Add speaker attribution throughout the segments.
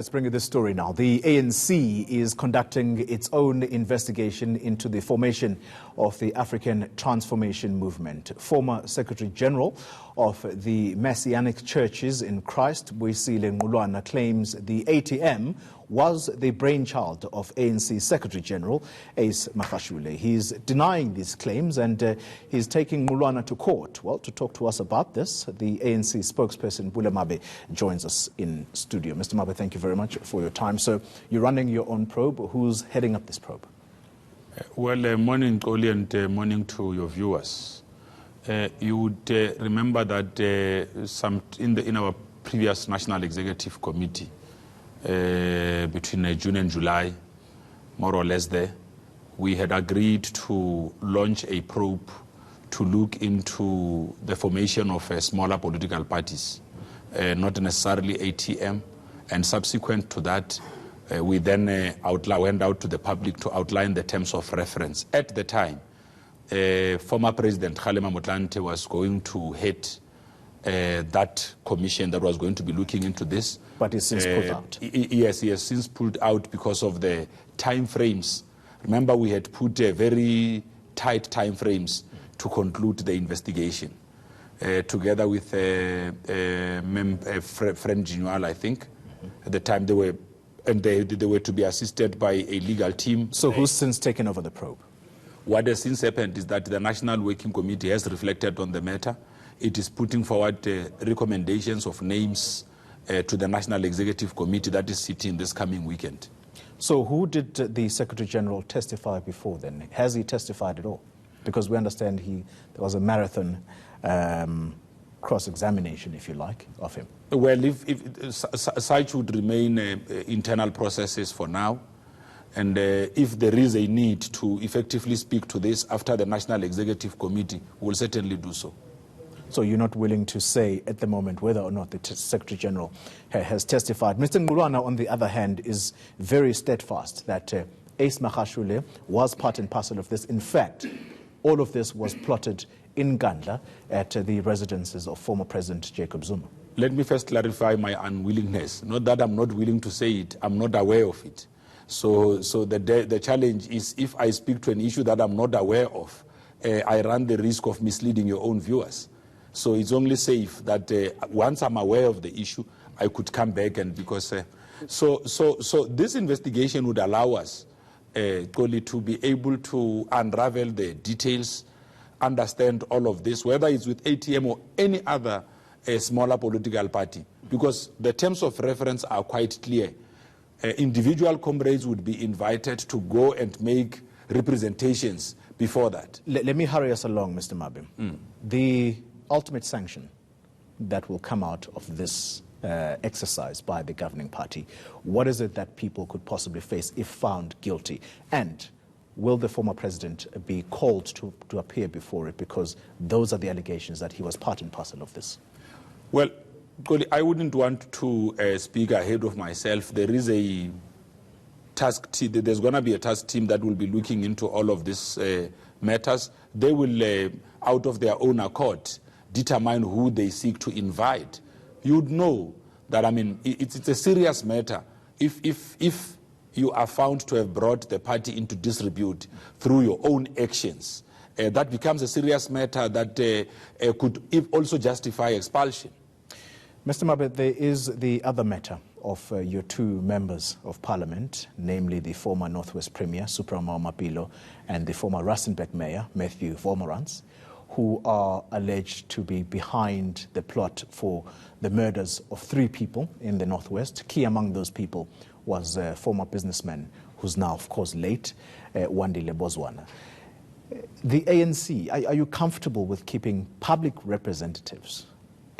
Speaker 1: Let's bring you this story now. The ANC is conducting its own investigation into the formation of the African Transformation Movement. Former Secretary-General of the Messianic Churches in Christ, Buyisile Ngqulwana, claims the ATM was the brainchild of ANC Secretary-General Magashule. He's denying these claims and he's taking Ngqulwana to court. Well, to talk to us about this, the ANC spokesperson, Bule Mabe, joins us in studio. Mr. Mabe, thank you very much for your time. So you're running your own probe. Who's heading up this probe?
Speaker 2: Well, morning, Koli, and morning to your viewers. You would remember that in our previous National Executive Committee, between June and July, more or less there, we had agreed to launch a probe to look into the formation of smaller political parties, not necessarily ATM, and subsequent to that, we then went out to the public to outline the terms of reference. At the time, former President Kgalema Motlanthe was going to head that commission that was going to be looking into this.
Speaker 1: But it's since pulled out.
Speaker 2: Yes, he has since pulled out because of the time frames. Remember, we had put very tight time frames to conclude the investigation, together with friend Ginual, I think. At the time, they were to be assisted by a legal team.
Speaker 1: So who's since taken over the probe?
Speaker 2: What has since happened is that the National Working Committee has reflected on the matter. It is putting forward recommendations of names to the National Executive Committee that is sitting this coming weekend.
Speaker 1: So who did the Secretary-General testify before then? Has he testified at all? Because we understand there was a marathon cross-examination, if you like, of him.
Speaker 2: Well, if such would remain internal processes for now. And if there is a need to effectively speak to this after the National Executive Committee, we'll certainly do so.
Speaker 1: So you're not willing to say at the moment whether or not the Secretary-General has testified. Mr. Ngqulwana, on the other hand, is very steadfast that Ace Magashule was part and parcel of this. In fact, all of this was plotted in Gandla at the residences of former President Jacob Zuma.
Speaker 2: Let me first clarify my unwillingness. Not that I'm not willing to say it, I'm not aware of it. So the challenge is, if I speak to an issue that I'm not aware of, I run the risk of misleading your own viewers. So it's only safe that once I'm aware of the issue, I could come back, and because so this investigation would allow us, Koli, to be able to unravel the details, understand all of this, whether it's with ATM or any other smaller political party, because the terms of reference are quite clear. Individual comrades would be invited to go and make representations before that.
Speaker 1: Let me hurry us along, Mr. Mabe. The ultimate sanction that will come out of this exercise by the governing party, what is it that people could possibly face if found guilty? And will the former president be called to appear before it, because those are the allegations that he was part and parcel of this?
Speaker 2: Well, I wouldn't want to speak ahead of myself. There is a task team. There's going to be a task team that will be looking into all of these matters. They will, out of their own accord, determine who they seek to invite. You'd know that, I mean, it's a serious matter. If you are found to have brought the party into disrepute through your own actions, that becomes a serious matter that could also justify expulsion.
Speaker 1: Mr. Mabe, there is the other matter of your two members of parliament, namely the former Northwest Premier, Supramao Mapilo, and the former Rustenburg Mayor, Matthew Vormerans, who are alleged to be behind the plot for the murders of 3 people in the Northwest. Key among those people was a former businessman who's now, of course, late, Wandile Bozwana. The ANC, are you comfortable with keeping public representatives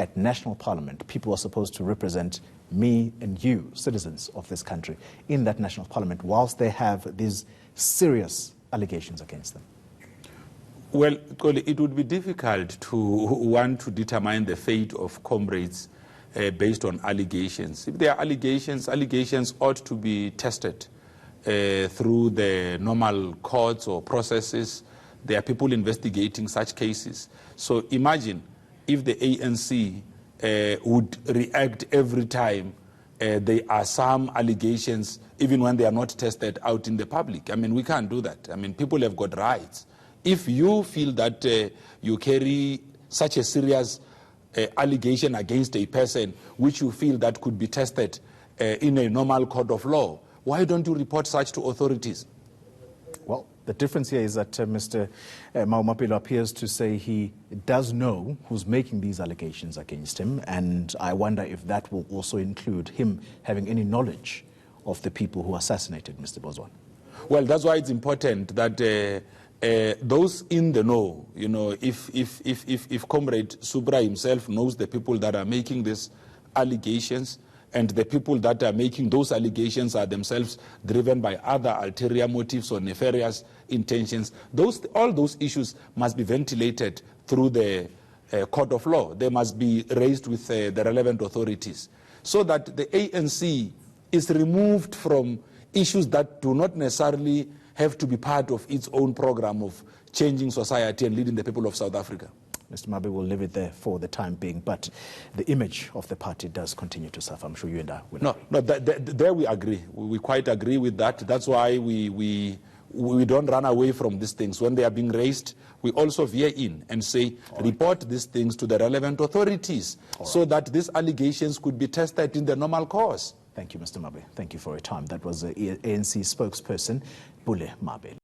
Speaker 1: at national parliament, people who are supposed to represent me and you, citizens of this country, in that national parliament, whilst they have these serious allegations against them?
Speaker 2: Well, it would be difficult to want to determine the fate of comrades based on allegations. If there are allegations ought to be tested through the normal courts or processes. There are people investigating such cases. So imagine if the ANC would react every time there are some allegations, even when they are not tested out in the public. I mean, we can't do that. I mean, people have got rights. If you feel that you carry such a serious allegation against a person which you feel that could be tested in a normal court of law, why don't you report such to authorities?
Speaker 1: Well, the difference here is that Mr. Mapilo appears to say he does know who's making these allegations against him, and I wonder if that will also include him having any knowledge of the people who assassinated Mr. Bozwana.
Speaker 2: Well, that's why it's important that those in the know, you know, if Comrade Subra himself knows the people that are making these allegations, and the people that are making those allegations are themselves driven by other ulterior motives or nefarious intentions, all those issues must be ventilated through the court of law. They must be raised with the relevant authorities so that the ANC is removed from issues that do not necessarily have to be part of its own program of changing society and leading the people of South Africa.
Speaker 1: Mr. Mabe, we'll leave it there for the time being, but the image of the party does continue to suffer. I'm sure you and I will.
Speaker 2: No, there we agree. We quite agree with that. That's why we don't run away from these things. When they are being raised, we also veer in and say, report these things to the relevant authorities so that these allegations could be tested in the normal course.
Speaker 1: Thank you, Mr. Mabe. Thank you for your time. That was the ANC spokesperson, Buyisile Ngqulwana.